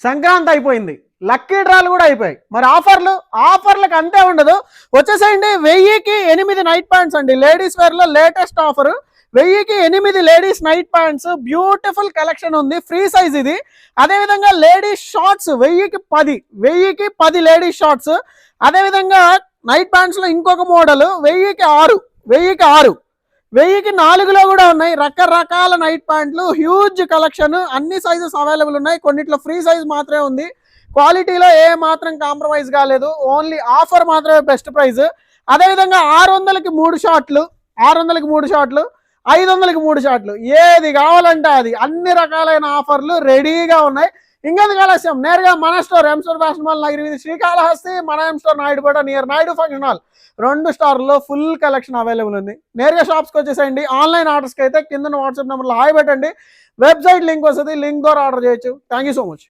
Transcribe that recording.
సంక్రాంతి అయిపోయింది, లక్కీ డ్రాలు కూడా అయిపోయాయి. మరి ఆఫర్లకు అంతే ఉండదు. వచ్చేసేయండి 1000కి 8 నైట్ ప్యాంట్స్ అండి. లేడీస్ వేర్ లో లేటెస్ట్ ఆఫర్ 1000కి 8 ladies night pants. Beautiful collection ఉంది, ఫ్రీ సైజ్ ఇది. అదేవిధంగా లేడీస్ షార్ట్స్ 1000కి 10 లేడీస్ షార్ట్స్. అదేవిధంగా నైట్ ప్యాంట్స్ లో ఇంకొక మోడల్ 1000కి 4లో కూడా ఉన్నాయి. రకరకాల నైట్ ప్యాంట్లు, హ్యూజ్ కలెక్షన్, అన్ని సైజెస్ అవైలబుల్ ఉన్నాయి. కొన్నిట్లో ఫ్రీ సైజ్ మాత్రమే ఉంది. క్వాలిటీలో ఏ మాత్రం కాంప్రమైజ్ కాలేదు, ఓన్లీ ఆఫర్ మాత్రమే బెస్ట్ ప్రైస్. అదేవిధంగా 600కి 3 షార్ట్లు, 500కి 3 షార్ట్లు, ఏది కావాలంటే అది, అన్ని రకాలైన ఆఫర్లు రెడీగా ఉన్నాయి. ఇంకెందుకు ఆలస్యం, నేరుగా మన store M store fashion mall Nagari వీధి శ్రీకాళహస్తి, మన M store Naidupeta near Naidu function hall 2 స్టార్లో ఫుల్ కలెక్షన్ అవైలబుల్ ఉంది. నేరుగా షాప్స్కి వచ్చేసేయండి. ఆన్లైన్ ఆర్డర్స్కి అయితే కింద వాట్సాప్ నెంబర్లో హాయ్ పెట్టండి. వెబ్సైట్ లింక్ వస్తుంది, లింక్ ద్వారా ఆర్డర్ చేయొచ్చు. Thank you so much.